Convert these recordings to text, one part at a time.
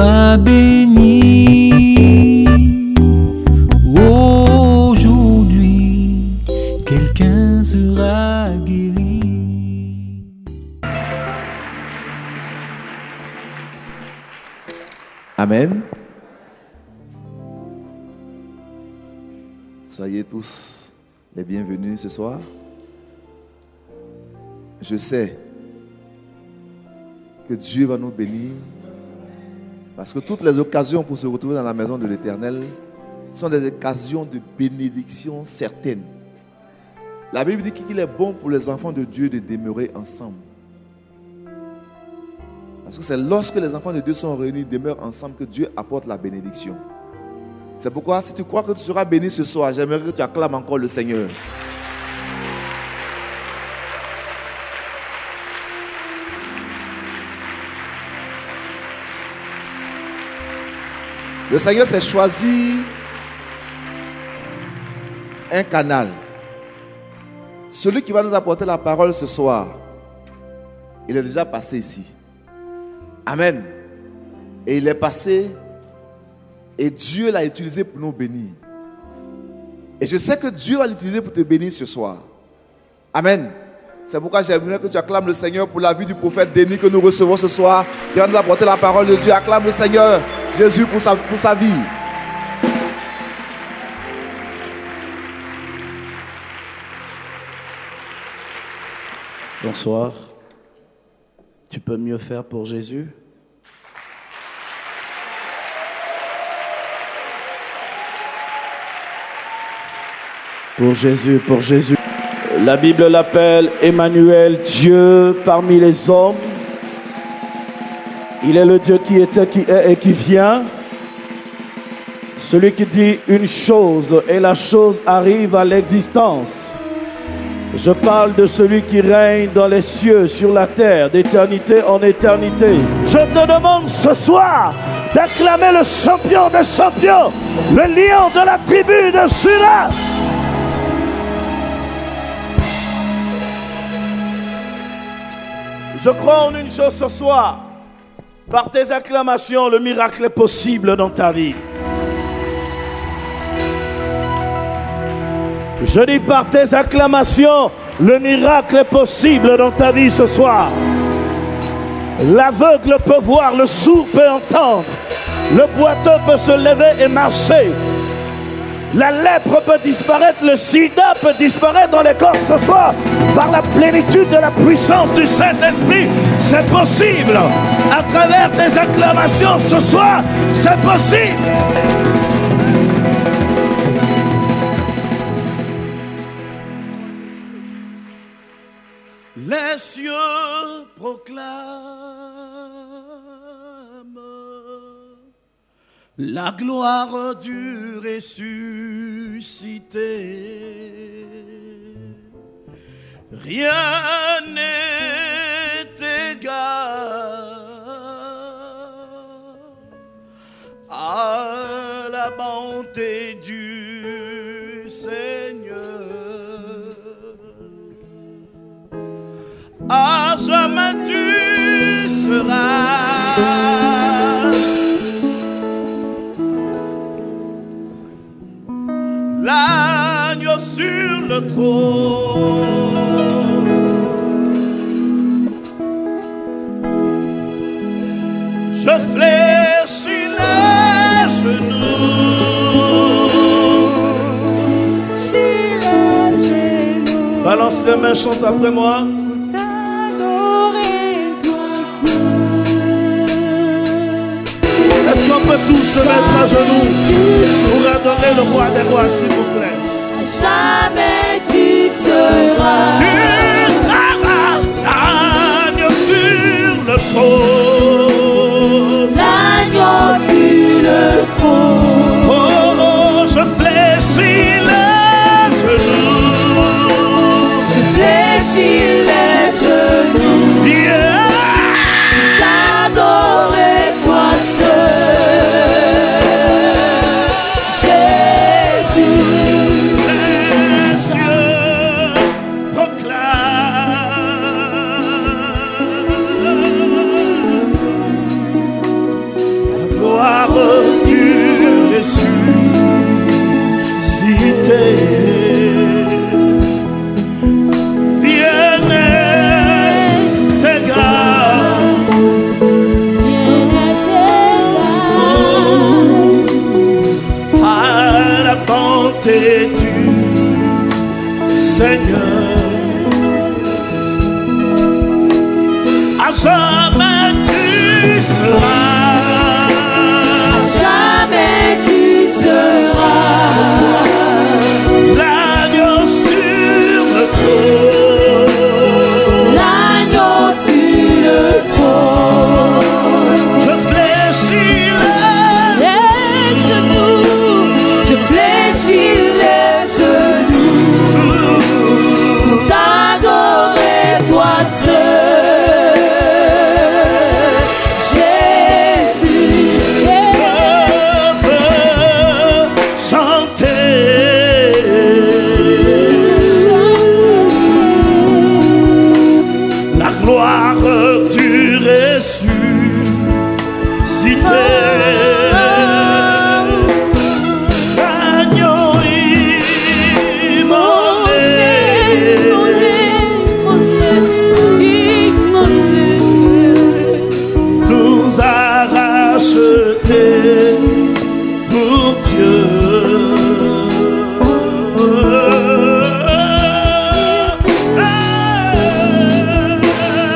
sera béni. Aujourd'hui, quelqu'un sera guéri. Amen. Soyez tous les bienvenus ce soir. Je sais que Dieu va nous bénir parce que toutes les occasions pour se retrouver dans la maison de l'Éternel sont des occasions de bénédiction certaines. La Bible dit qu'il est bon pour les enfants de Dieu de demeurer ensemble. Parce que c'est lorsque les enfants de Dieu sont réunis, demeurent ensemble, que Dieu apporte la bénédiction. C'est pourquoi si tu crois que tu seras béni ce soir, j'aimerais que tu acclames encore le Seigneur. Le Seigneur s'est choisi un canal. Celui qui va nous apporter la parole ce soir, il est déjà passé ici. Amen. Et il est passé et Dieu l'a utilisé pour nous bénir. Et je sais que Dieu va l'utiliser pour te bénir ce soir. Amen. C'est pourquoi j'aimerais que tu acclames le Seigneur pour la vie du prophète Denis que nous recevons ce soir, qui va nous apporter la parole de Dieu. Acclame le Seigneur Jésus pour sa vie. Bonsoir. Tu peux mieux faire pour Jésus? Pour Jésus, pour Jésus. La Bible l'appelle Emmanuel, Dieu parmi les hommes. Il est le Dieu qui était, qui est et qui vient. Celui qui dit une chose et la chose arrive à l'existence. Je parle de celui qui règne dans les cieux, sur la terre, d'éternité en éternité. Je te demande ce soir d'acclamer le champion des champions, le lion de la tribu de Juda. Je crois en une chose ce soir. Par tes acclamations, le miracle est possible dans ta vie. Je dis par tes acclamations, le miracle est possible dans ta vie ce soir. L'aveugle peut voir, le sourd peut entendre, le boiteux peut se lever et marcher. La lèpre peut disparaître, le sida peut disparaître dans les corps ce soir. Par la plénitude de la puissance du Saint-Esprit, c'est possible. À travers tes acclamations ce soir, c'est possible. Les cieux proclament la gloire du ressuscité. Rien n'est égal à la bonté du Seigneur. À jamais tu seras l'agneau sur le trône. Je fléchis les genoux. Balance les mains, chante après moi. Est-ce qu'on peut tous se mettre à genoux pour adorer le roi des rois, s'il vous plaît? Jamais tu seras. Tu seras l'agneau sur le trône. L'agneau sur le trône. Oh, oh, je fléchis les genoux. Je fléchis les genoux. Yeah. T'adorer toi seul. Jésus. Les cieux proclament Seigneur. À jamais tu seras. À jamais tu seras. L'agneau sur le trône. L'agneau sur le trône. Je fléchis Les genoux, je fléchis les genoux pour t'adorer toi seul. Jésus, je veux chanter la gloire du ressuscité. Agneau immolé, nous a rachetés pour Dieu.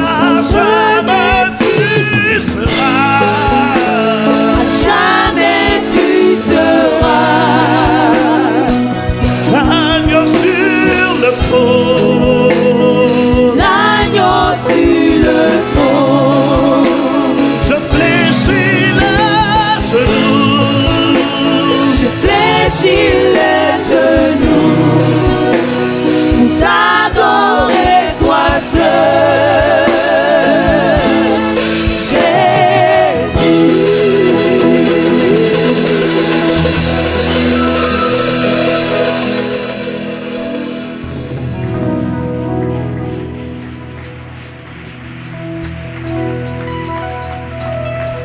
À jamais tu seras. à jamais tu seras. L'agneau sur le trône. L'agneau sur le trône. Je fléchis les genoux. Je fléchis les genoux pour t'adorer toi seul. Jésus.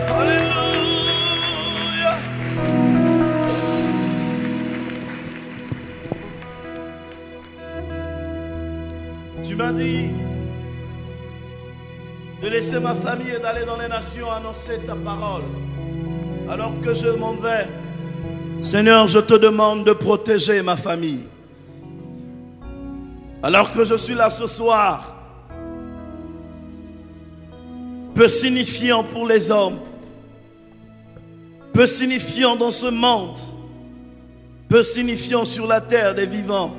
Alléluia. Tu m'as dit de laisser ma famille et d'aller dans les nations annoncer ta parole. Alors que je m'en vais, Seigneur, je te demande de protéger ma famille. Alors que je suis là ce soir, peu signifiant pour les hommes, peu signifiant dans ce monde, peu signifiant sur la terre des vivants,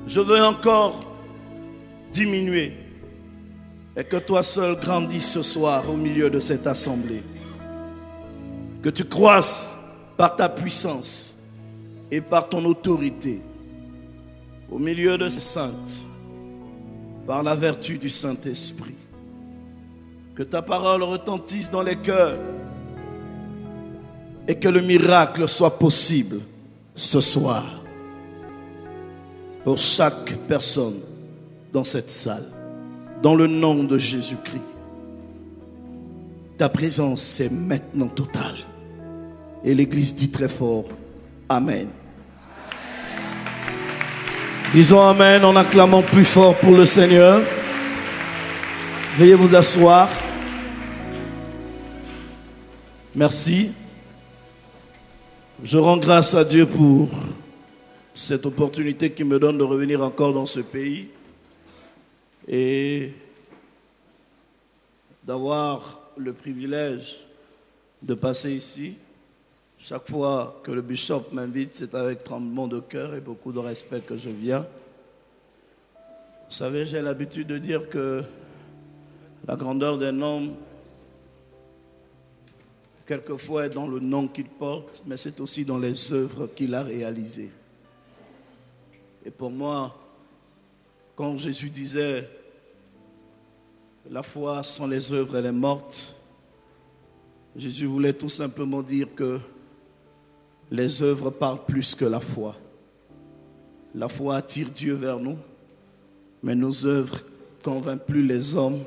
je veux encore diminuer et que toi seul grandisses ce soir au milieu de cette assemblée. Que tu croisses par ta puissance et par ton autorité au milieu de ces saintes, par la vertu du Saint-Esprit. Que ta parole retentisse dans les cœurs et que le miracle soit possible ce soir pour chaque personne dans cette salle. Dans le nom de Jésus-Christ. Ta présence est maintenant totale. Et l'Église dit très fort, Amen. Disons Amen en acclamant plus fort pour le Seigneur. Veuillez vous asseoir. Merci. Je rends grâce à Dieu pour cette opportunité qu'il me donne de revenir encore dans ce pays et d'avoir le privilège de passer ici. Chaque fois que le bishop m'invite, c'est avec tremblement de cœur et beaucoup de respect que je viens. Vous savez, j'ai l'habitude de dire que la grandeur d'un homme, quelquefois, est dans le nom qu'il porte, mais c'est aussi dans les œuvres qu'il a réalisées. Et pour moi, quand Jésus disait « La foi sans les œuvres, elle est morte », Jésus voulait tout simplement dire que les œuvres parlent plus que la foi. La foi attire Dieu vers nous, mais nos œuvres convainquent plus les hommes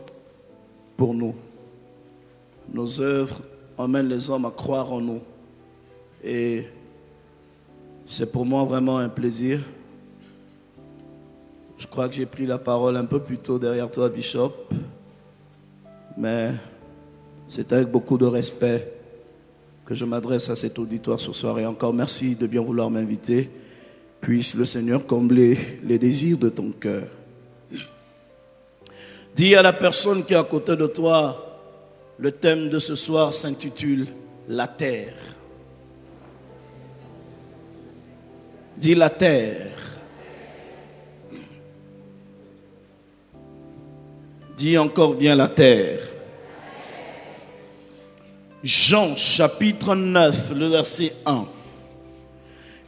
pour nous. Nos œuvres emmènent les hommes à croire en nous. Et c'est pour moi vraiment un plaisir. Je crois que j'ai pris la parole un peu plus tôt derrière toi, Bishop. Mais c'est avec beaucoup de respect que je m'adresse à cet auditoire ce soir. Et encore merci de bien vouloir m'inviter. Puisse le Seigneur combler les désirs de ton cœur. Dis à la personne qui est à côté de toi, le thème de ce soir s'intitule « La terre ». Dis la terre. Dis encore bien la terre. Jean chapitre 9, le verset 1.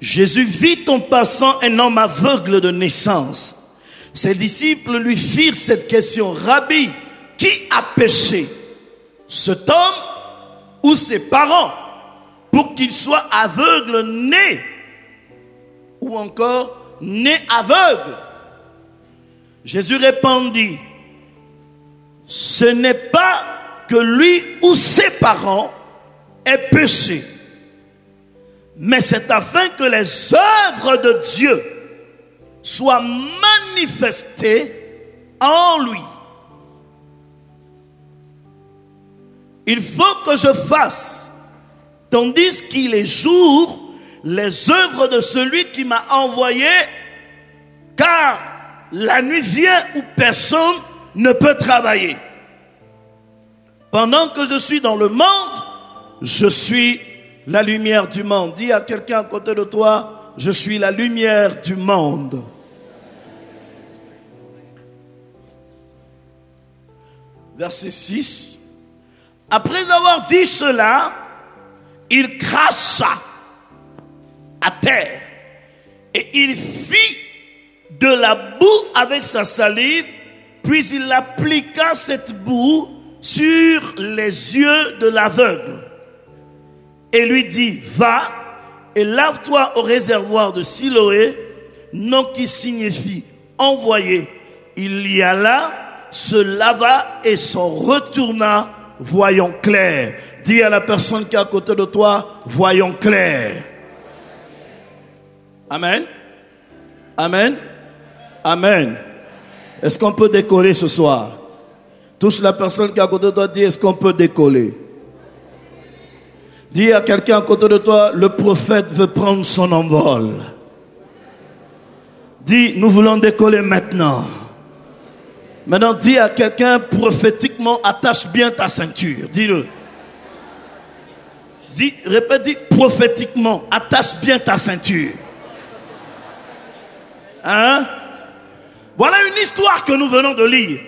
Jésus vit en passant un homme aveugle de naissance. Ses disciples lui firent cette question. Rabbi, qui a péché, cet homme ou ses parents, pour qu'il soit aveugle né, ou encore né aveugle? Jésus répondit, ce n'est pas que lui ou ses parents aient péché, mais c'est afin que les œuvres de Dieu soient manifestées en lui. Il faut que je fasse, tandis qu'il est jour, les œuvres de celui qui m'a envoyé, car la nuit vient où personne ne peut travailler. Pendant que je suis dans le monde, je suis la lumière du monde. Dis à quelqu'un à côté de toi, je suis la lumière du monde. Verset 6. Après avoir dit cela, il cracha à terre et il fit de la boue avec sa salive, puis il appliqua cette boue sur les yeux de l'aveugle et lui dit, va et lave-toi au réservoir de Siloé, nom qui signifie envoyé. Il y alla, se lava et s'en retourna, voyant clair. Dis à la personne qui est à côté de toi, voyons clair. Amen. Amen. Amen. Est-ce qu'on peut décoller ce soir? Touche la personne qui est à côté de toi, dis, est-ce qu'on peut décoller? Dis à quelqu'un à côté de toi, le prophète veut prendre son envol. Dis, nous voulons décoller maintenant. Maintenant, dis à quelqu'un prophétiquement, attache bien ta ceinture. Dis-le. Dis, répète, dis prophétiquement, attache bien ta ceinture. Hein? Voilà une histoire que nous venons de lire.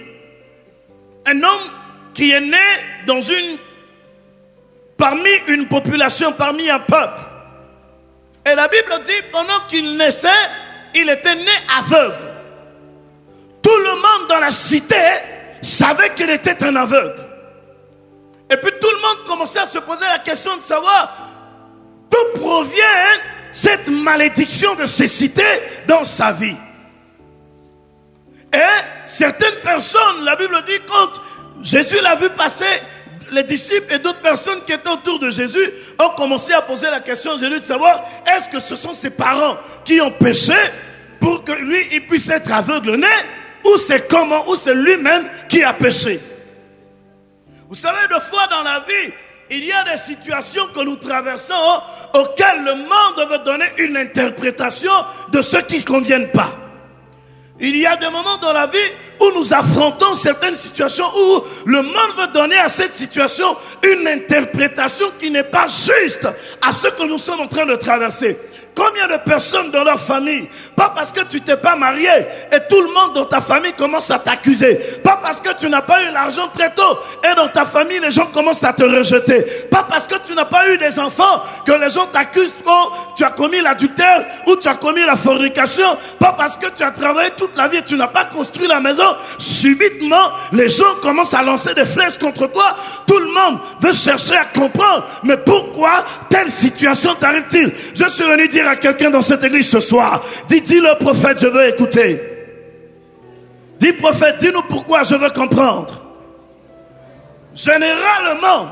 Un homme qui est né parmi une population, parmi un peuple. Et la Bible dit, pendant qu'il naissait, il était né aveugle. Tout le monde dans la cité savait qu'il était un aveugle. Et puis tout le monde commençait à se poser la question de savoir d'où provient cette malédiction de cécité dans sa vie. Et certaines personnes, la Bible dit, quand Jésus l'a vu passer, les disciples et d'autres personnes qui étaient autour de Jésus ont commencé à poser la question à Jésus de savoir, est-ce que ce sont ses parents qui ont péché pour que lui, il puisse être aveugle né, ou c'est comment, ou c'est lui-même qui a péché? Vous savez, deux fois dans la vie, il y a des situations que nous traversons auxquelles le monde veut donner une interprétation de ce qui ne conviennent pas. Il y a des moments dans la vie où nous affrontons certaines situations où le monde veut donner à cette situation une interprétation qui n'est pas juste à ce que nous sommes en train de traverser. Combien de personnes dans leur famille, pas parce que tu t'es pas marié et tout le monde dans ta famille commence à t'accuser, pas parce que tu n'as pas eu l'argent très tôt et dans ta famille les gens commencent à te rejeter, pas parce que tu n'as pas eu des enfants que les gens t'accusent quand tu as commis l'adultère ou tu as commis la fornication, pas parce que tu as travaillé toute la vie et tu n'as pas construit la maison, subitement les gens commencent à lancer des flèches contre toi. Tout le monde veut chercher à comprendre, mais pourquoi telle situation t'arrive-t-il? Je suis venu dire à quelqu'un dans cette église ce soir, dis le prophète, je veux écouter. Dis prophète, dis-nous pourquoi, je veux comprendre. Généralement,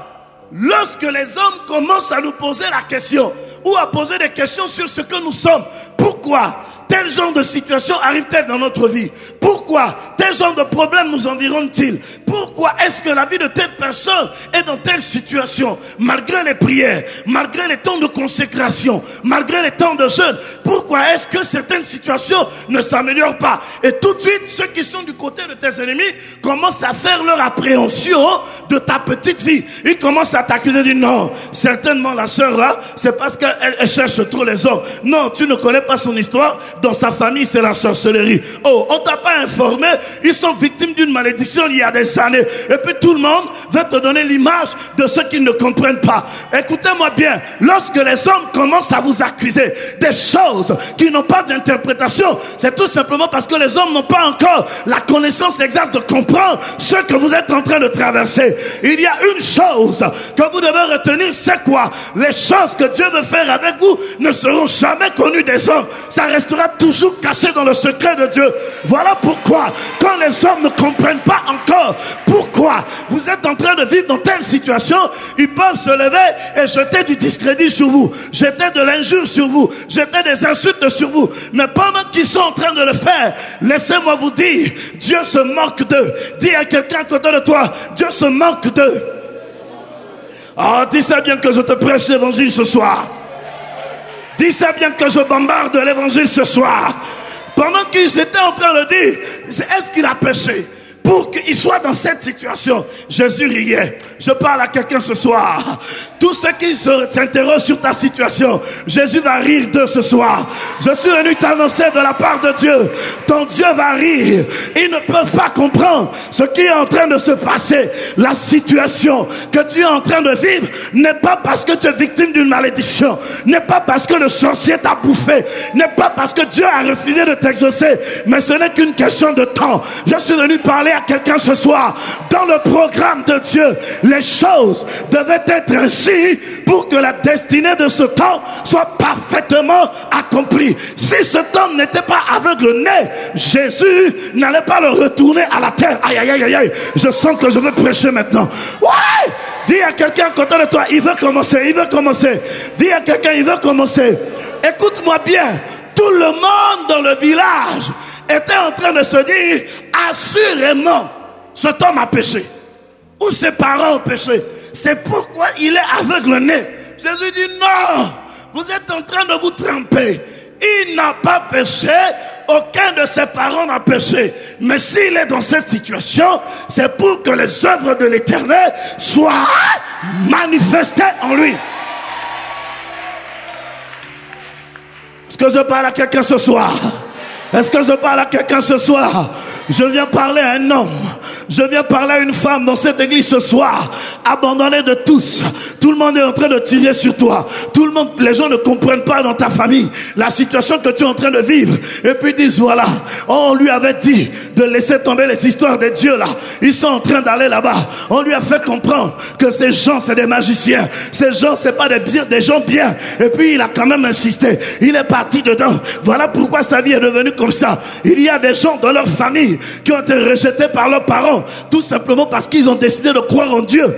lorsque les hommes commencent à nous poser la question ou à poser des questions sur ce que nous sommes, pourquoi tel genre de situation arrive-t-elle dans notre vie? Pourquoi tel genre de problème nous environne-t-il? Pourquoi est-ce que la vie de telle personne est dans telle situation? Malgré les prières, malgré les temps de consécration, malgré les temps de jeûne, pourquoi est-ce que certaines situations ne s'améliorent pas? Et tout de suite, ceux qui sont du côté de tes ennemis commencent à faire leur appréhension de ta petite vie. Ils commencent à t'accuser du non. Certainement la sœur là, c'est parce qu'elle cherche trop les hommes. Non, tu ne connais pas son histoire. Dans sa famille, c'est la sorcellerie. Oh, on t'a pas informé. Ils sont victimes d'une malédiction il y a des années. Et puis tout le monde veut te donner l'image de ceux qui ne comprennent pas. Écoutez-moi bien. Lorsque les hommes commencent à vous accuser des choses qui n'ont pas d'interprétation, c'est tout simplement parce que les hommes n'ont pas encore la connaissance exacte de comprendre ce que vous êtes en train de traverser. Il y a une chose que vous devez retenir, c'est quoi? Les choses que Dieu veut faire avec vous ne seront jamais connues des hommes. Ça restera toujours caché dans le secret de Dieu. Voilà pourquoi, quand les hommes ne comprennent pas encore pourquoi vous êtes en train de vivre dans telle situation, ils peuvent se lever et jeter du discrédit sur vous, jeter de l'injure sur vous, jeter des insultes sur vous. Mais pendant qu'ils sont en train de le faire, laissez-moi vous dire, Dieu se moque d'eux. Dis à quelqu'un à côté de toi, Dieu se moque d'eux. Oh, dis ça bien que je te prêche l'évangile ce soir. Dis ça bien que je bombarde l'évangile ce soir. Pendant qu'ils étaient en train de dire, est-ce qu'il a péché? Pour qu'il soit dans cette situation, Jésus riait. Je parle à quelqu'un ce soir. Tous ceux qui s'interrogent sur ta situation, Jésus va rire d'eux ce soir. Je suis venu t'annoncer de la part de Dieu. Ton Dieu va rire. Ils ne peuvent pas comprendre ce qui est en train de se passer. La situation que tu es en train de vivre n'est pas parce que tu es victime d'une malédiction. N'est pas parce que le sorcier t'a bouffé. N'est pas parce que Dieu a refusé de t'exaucer. Mais ce n'est qu'une question de temps. Je suis venu parler à quelqu'un ce soir. Dans le programme de Dieu, les choses devaient être ainsi pour que la destinée de ce temps soit parfaitement accomplie. Si cet homme n'était pas aveugle-né, Jésus n'allait pas le retourner à la terre. Aïe, aïe, aïe, aïe. Je sens que je veux prêcher maintenant. Ouais! Dis à quelqu'un à côté de toi, il veut commencer, il veut commencer. Dis à quelqu'un, il veut commencer. Écoute-moi bien. Tout le monde dans le village était en train de se dire, assurément, cet homme a péché. Ou ses parents ont péché. C'est pourquoi il est aveugle-né. Jésus dit non, vous êtes en train de vous tromper. Il n'a pas péché, aucun de ses parents n'a péché. Mais s'il est dans cette situation, c'est pour que les œuvres de l'Éternel soient manifestées en lui. Est-ce que je parle à quelqu'un ce soir? Est-ce que je parle à quelqu'un ce soir? Je viens parler à un homme. Je viens parler à une femme dans cette église ce soir. Abandonnée de tous. Tout le monde est en train de tirer sur toi. Tout le monde, les gens ne comprennent pas dans ta famille la situation que tu es en train de vivre. Et puis ils disent voilà, on lui avait dit de laisser tomber les histoires des dieux là. Ils sont en train d'aller là-bas. On lui a fait comprendre que ces gens c'est des magiciens. Ces gens c'est pas des gens bien. Et puis il a quand même insisté. Il est parti dedans. Voilà pourquoi sa vie est devenue comme ça. Il y a des gens dans leur famille qui ont été rejetés par leurs parents, tout simplement parce qu'ils ont décidé de croire en Dieu.